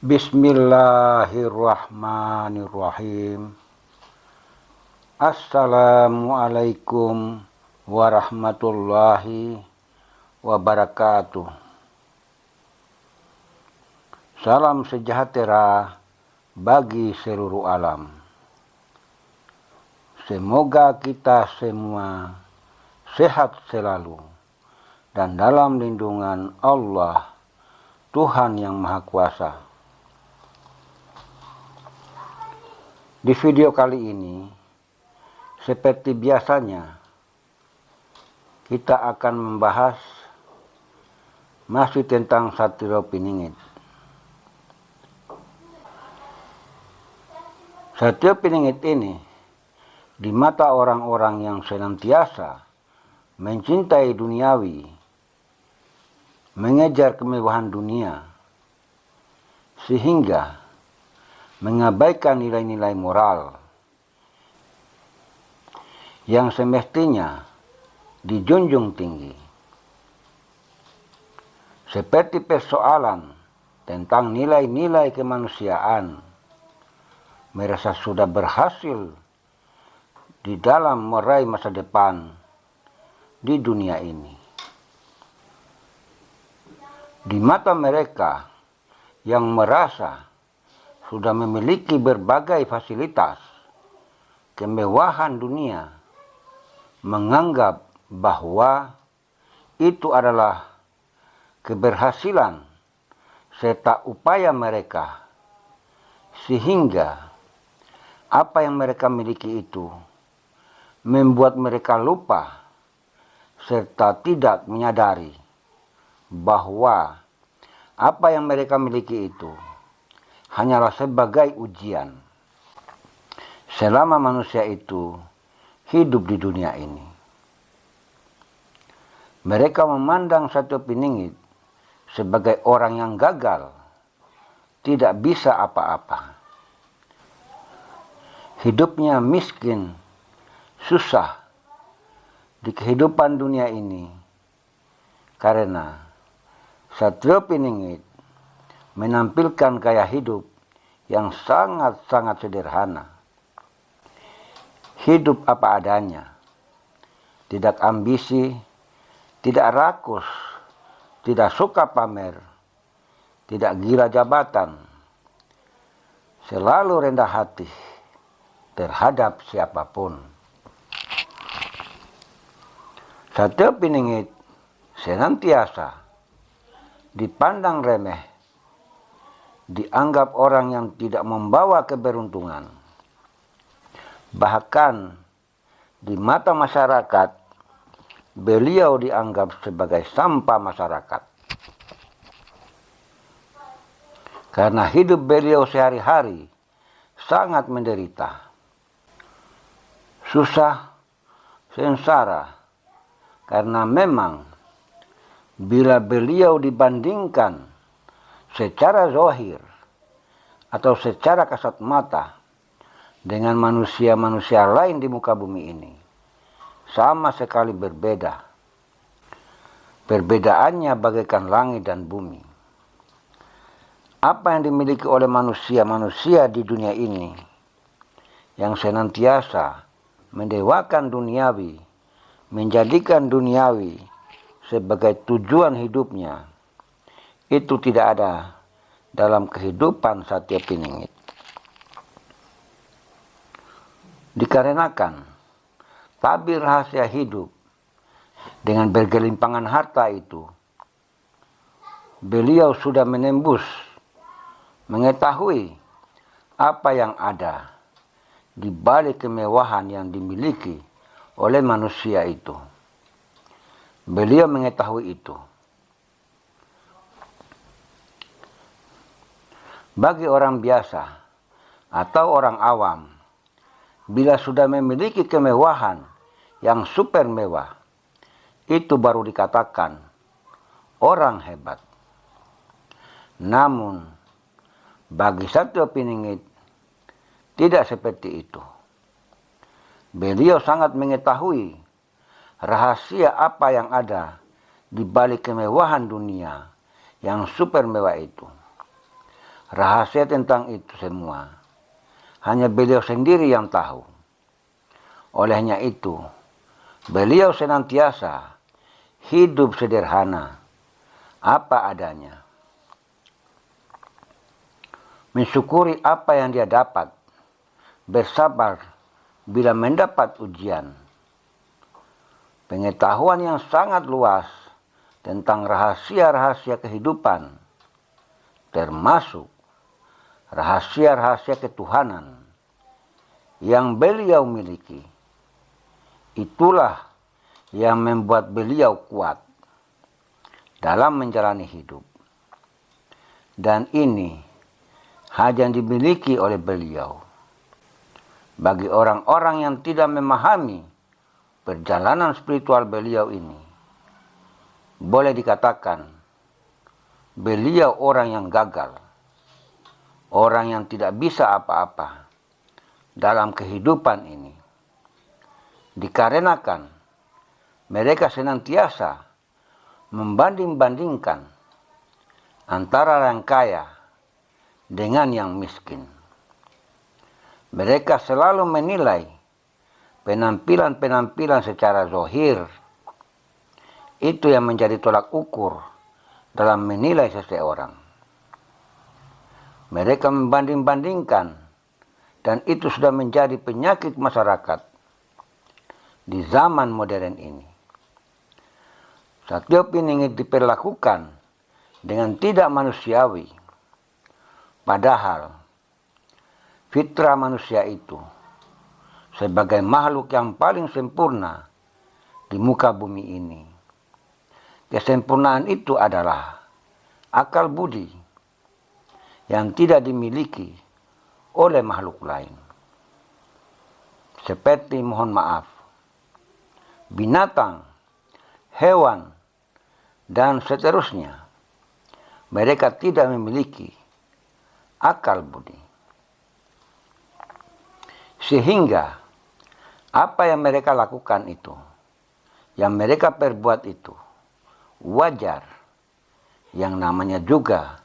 Bismillahirrahmanirrahim. Assalamualaikum warahmatullahi wabarakatuh. Salam sejahtera bagi seluruh alam. Semoga kita semua sehat selalu dan dalam lindungan Allah, Tuhan yang Maha Kuasa. Di video kali ini, seperti biasanya, kita akan membahas masih tentang Satrio Piningit. Satrio Piningit ini, di mata orang-orang yang senantiasa mencintai duniawi, mengejar kemewahan dunia, sehingga mengabaikan nilai-nilai moral yang semestinya dijunjung tinggi, seperti persoalan tentang nilai-nilai kemanusiaan, merasa sudah berhasil di dalam meraih masa depan di dunia ini. Di mata mereka yang merasa sudah memiliki berbagai fasilitas kemewahan dunia, menganggap bahwa itu adalah keberhasilan serta upaya mereka, sehingga apa yang mereka miliki itu membuat mereka lupa serta tidak menyadari bahwa apa yang mereka miliki itu hanyalah sebagai ujian selama manusia itu hidup di dunia ini. Mereka memandang Satrio Piningit sebagai orang yang gagal, tidak bisa apa-apa. Hidupnya miskin, susah di kehidupan dunia ini karena Satrio Piningit menampilkan gaya hidup yang sangat-sangat sederhana. Hidup apa adanya, tidak ambisi, tidak rakus, tidak suka pamer, tidak gila jabatan, selalu rendah hati terhadap siapapun. Satrio Piningit senantiasa dipandang remeh, dianggap orang yang tidak membawa keberuntungan. Bahkan di mata masyarakat, beliau dianggap sebagai sampah masyarakat. Karena hidup beliau sehari-hari sangat menderita, susah, sengsara, karena memang bila beliau dibandingkan secara zahir atau secara kasat mata dengan manusia-manusia lain di muka bumi ini, sama sekali berbeda. Perbedaannya bagaikan langit dan bumi. Apa yang dimiliki oleh manusia-manusia di dunia ini yang senantiasa mendewakan duniawi, menjadikan duniawi sebagai tujuan hidupnya, itu tidak ada dalam kehidupan Satrio Piningit. Dikarenakan tabir rahasia hidup dengan bergelimpangan harta itu, beliau sudah menembus, mengetahui apa yang ada di balik kemewahan yang dimiliki oleh manusia itu. Beliau mengetahui itu. Bagi orang biasa atau orang awam, bila sudah memiliki kemewahan yang super mewah, itu baru dikatakan orang hebat. Namun, bagi Satrio Piningit tidak seperti itu. Beliau sangat mengetahui rahasia apa yang ada di balik kemewahan dunia yang super mewah itu. Rahasia tentang itu semua hanya beliau sendiri yang tahu. Olehnya itu, beliau senantiasa hidup sederhana, apa adanya. Mensyukuri apa yang dia dapat, bersabar bila mendapat ujian. Pengetahuan yang sangat luas tentang rahasia-rahasia kehidupan, termasuk rahasia-rahasia ketuhanan yang beliau miliki. Itulah yang membuat beliau kuat dalam menjalani hidup. Dan ini hanya dimiliki oleh beliau. Bagi orang-orang yang tidak memahami perjalanan spiritual beliau ini, boleh dikatakan beliau orang yang gagal, orang yang tidak bisa apa-apa dalam kehidupan ini. Dikarenakan mereka senantiasa membanding-bandingkan antara orang kaya dengan yang miskin. Mereka selalu menilai penampilan-penampilan secara zahir. Itu yang menjadi tolak ukur dalam menilai seseorang. Mereka membanding-bandingkan, dan itu sudah menjadi penyakit masyarakat di zaman modern ini. Setiap ingin diperlakukan dengan tidak manusiawi. Padahal fitrah manusia itu sebagai makhluk yang paling sempurna di muka bumi ini. Kesempurnaan itu adalah akal budi yang tidak dimiliki oleh makhluk lain. Seperti, mohon maaf, binatang, hewan, dan seterusnya. Mereka tidak memiliki akal budi. Sehingga apa yang mereka lakukan itu, yang mereka perbuat itu, wajar, yang namanya juga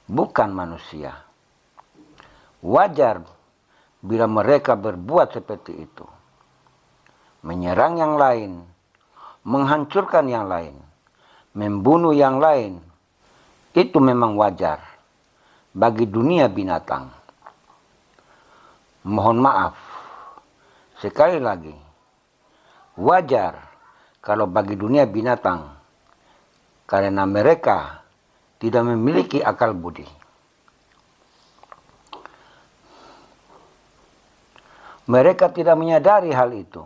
bukan manusia. Wajar bila mereka berbuat seperti itu. Menyerang yang lain, menghancurkan yang lain, membunuh yang lain, itu memang wajar bagi dunia binatang. Mohon maaf, sekali lagi, wajar kalau bagi dunia binatang, karena mereka tidak memiliki akal budi. Mereka tidak menyadari hal itu.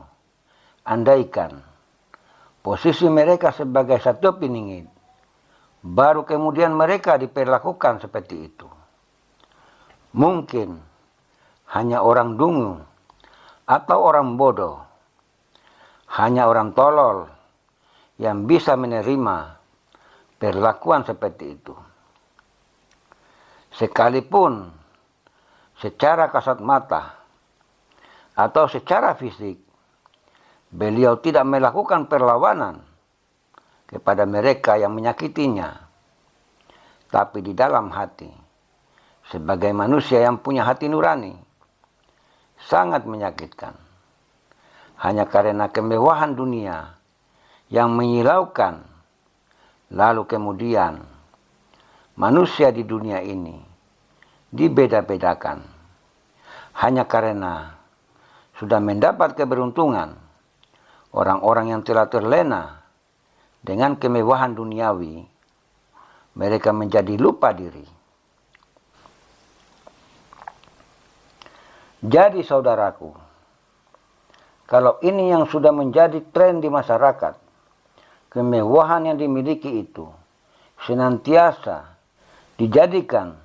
Andaikan posisi mereka sebagai satu peningit, baru kemudian mereka diperlakukan seperti itu. Mungkin hanya orang dungu atau orang bodoh, hanya orang tolol yang bisa menerima perlakuan seperti itu. Sekalipun secara kasat mata atau secara fisik beliau tidak melakukan perlawanan kepada mereka yang menyakitinya, tapi di dalam hati, sebagai manusia yang punya hati nurani, sangat menyakitkan. Hanya karena kemewahan dunia yang menyilaukan, lalu kemudian manusia di dunia ini dibeda-bedakan. Hanya karena sudah mendapat keberuntungan, orang-orang yang telah terlena dengan kemewahan duniawi, mereka menjadi lupa diri. Jadi saudaraku, kalau ini yang sudah menjadi tren di masyarakat, kemewahan yang dimiliki itu senantiasa dijadikan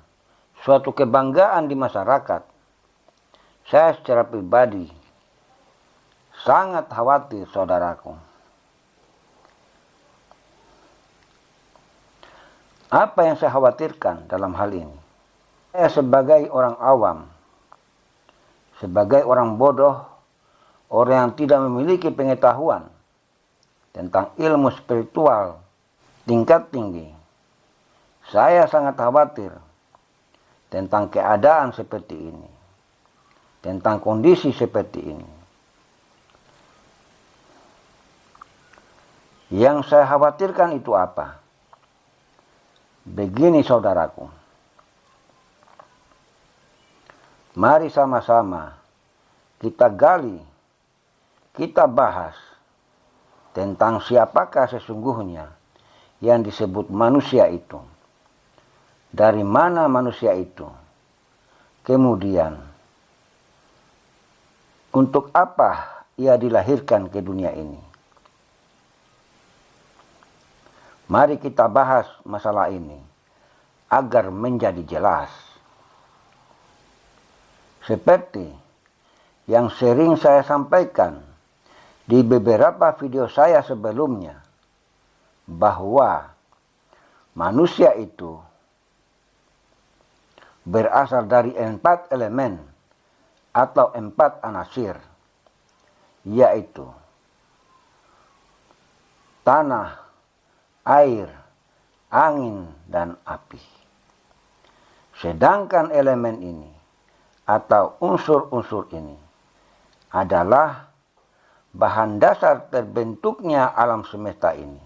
suatu kebanggaan di masyarakat, saya secara pribadi sangat khawatir, saudaraku. Apa yang saya khawatirkan dalam hal ini? Saya sebagai orang awam, sebagai orang bodoh, orang yang tidak memiliki pengetahuan tentang ilmu spiritual tingkat tinggi, saya sangat khawatir tentang keadaan seperti ini, tentang kondisi seperti ini. Yang saya khawatirkan itu apa? Begini saudaraku, mari sama-sama kita gali, kita bahas tentang siapakah sesungguhnya yang disebut manusia itu. Dari mana manusia itu? Kemudian, untuk apa ia dilahirkan ke dunia ini? Mari kita bahas masalah ini agar menjadi jelas. Seperti yang sering saya sampaikan di beberapa video saya sebelumnya, bahwa manusia itu berasal dari 4 elemen atau 4 anasir, yaitu tanah, air, angin, dan api. Sedangkan elemen ini atau unsur-unsur ini adalah bahan dasar terbentuknya alam semesta ini.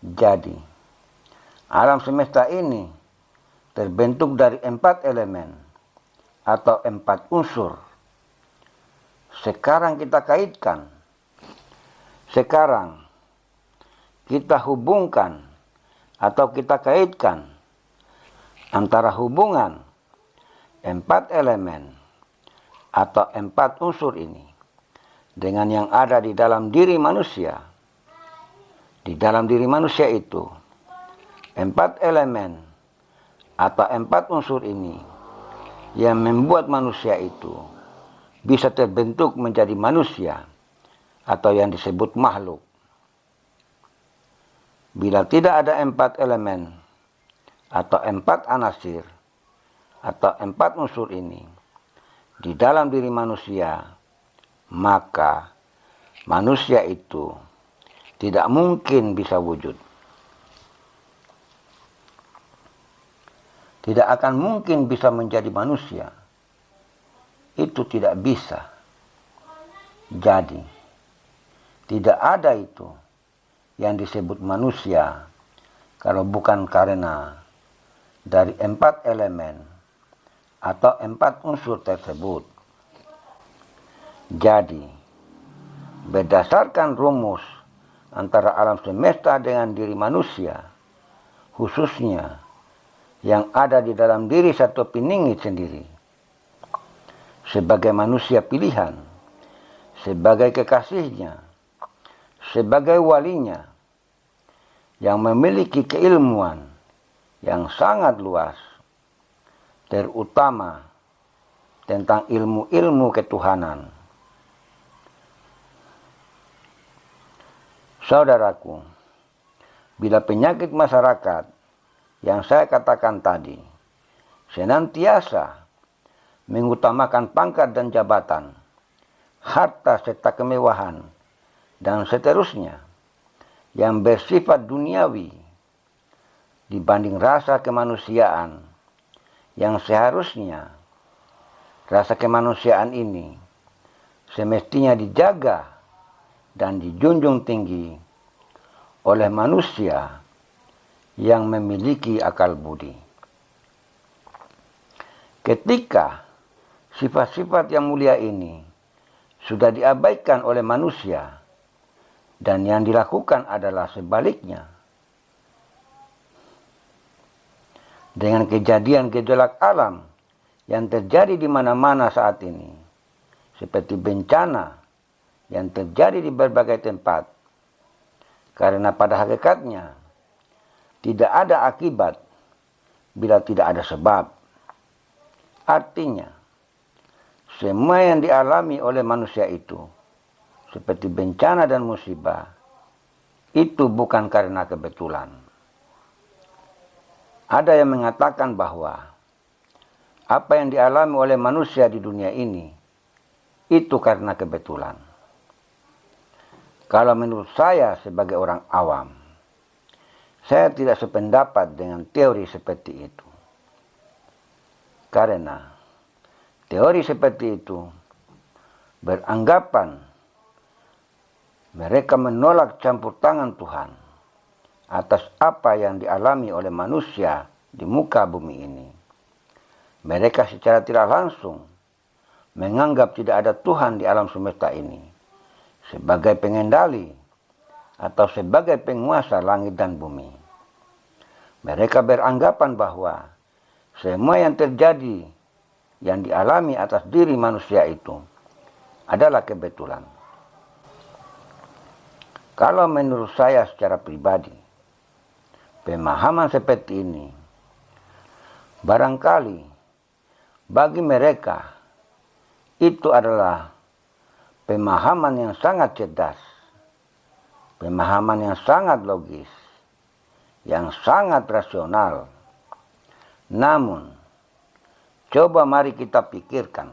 Jadi, alam semesta ini terbentuk dari 4 elemen atau 4 unsur. Sekarang kita kaitkan. Sekarang kita hubungkan atau kita kaitkan antara hubungan 4 elemen atau 4 unsur ini dengan yang ada di dalam diri manusia. Di dalam diri manusia itu 4 elemen atau 4 unsur ini yang membuat manusia itu bisa terbentuk menjadi manusia atau yang disebut makhluk. Bila tidak ada 4 elemen atau 4 anasir atau 4 unsur ini di dalam diri manusia, maka manusia itu tidak mungkin bisa wujud. Tidak akan mungkin bisa menjadi manusia. Itu tidak bisa. Jadi, tidak ada itu yang disebut manusia kalau bukan karena dari 4 elemen atau 4 unsur tersebut. Jadi, berdasarkan rumus antara alam semesta dengan diri manusia, khususnya yang ada di dalam diri satu piningit sendiri, sebagai manusia pilihan, sebagai kekasihnya, sebagai walinya, yang memiliki keilmuan yang sangat luas, terutama tentang ilmu-ilmu ketuhanan. Saudaraku, bila penyakit masyarakat yang saya katakan tadi senantiasa mengutamakan pangkat dan jabatan, harta serta kemewahan, dan seterusnya, yang bersifat duniawi dibanding rasa kemanusiaan, yang seharusnya rasa kemanusiaan ini semestinya dijaga dan dijunjung tinggi oleh manusia yang memiliki akal budi. Ketika sifat-sifat yang mulia ini sudah diabaikan oleh manusia, dan yang dilakukan adalah sebaliknya, dengan kejadian gejolak alam yang terjadi di mana-mana saat ini, seperti bencana yang terjadi di berbagai tempat, karena pada hakikatnya tidak ada akibat bila tidak ada sebab. Artinya, semua yang dialami oleh manusia itu, seperti bencana dan musibah, itu bukan karena kebetulan. Ada yang mengatakan bahwa apa yang dialami oleh manusia di dunia ini, itu karena kebetulan. Kalau menurut saya sebagai orang awam, saya tidak sependapat dengan teori seperti itu. Karena teori seperti itu beranggapan mereka menolak campur tangan Tuhan atas apa yang dialami oleh manusia di muka bumi ini. Mereka secara tidak langsung menganggap tidak ada Tuhan di alam semesta ini sebagai pengendali atau sebagai penguasa langit dan bumi. Mereka beranggapan bahwa semua yang terjadi, yang dialami atas diri manusia itu adalah kebetulan. Kalau menurut saya secara pribadi, pemahaman seperti ini barangkali bagi mereka itu adalah pemahaman yang sangat cerdas, pemahaman yang sangat logis, yang sangat rasional. Namun, coba mari kita pikirkan.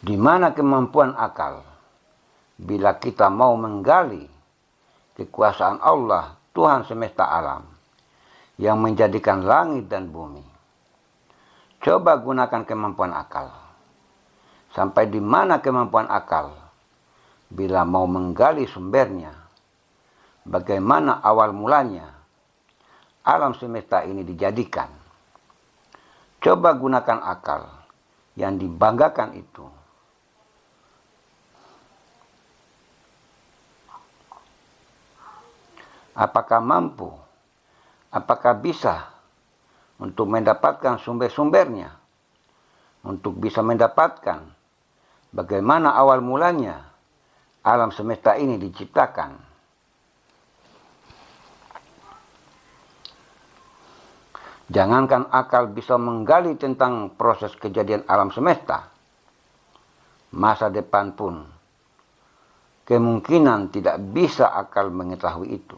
Di mana kemampuan akal bila kita mau menggali kekuasaan Allah, Tuhan semesta alam, yang menjadikan langit dan bumi. Coba gunakan kemampuan akal. Sampai di mana kemampuan akal bila mau menggali sumbernya? Bagaimana awal mulanya alam semesta ini dijadikan? Coba gunakan akal yang dibanggakan itu. Apakah mampu? Apakah bisa untuk mendapatkan sumber-sumbernya? Untuk bisa mendapatkan bagaimana awal mulanya alam semesta ini diciptakan? Jangankan akal bisa menggali tentang proses kejadian alam semesta, masa depan pun kemungkinan tidak bisa akal mengetahui itu.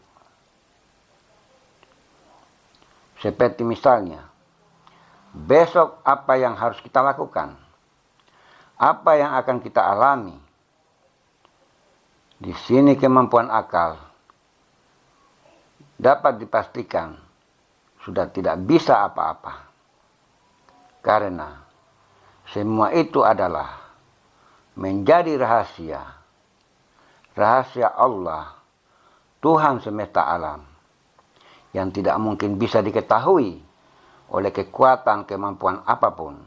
Seperti misalnya, besok apa yang harus kita lakukan? Apa yang akan kita alami? Di sini kemampuan akal dapat dipastikan sudah tidak bisa apa-apa. Karena semua itu adalah menjadi rahasia. Rahasia Allah, Tuhan semesta alam, yang tidak mungkin bisa diketahui oleh kekuatan kemampuan apapun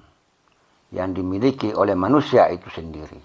yang dimiliki oleh manusia itu sendiri.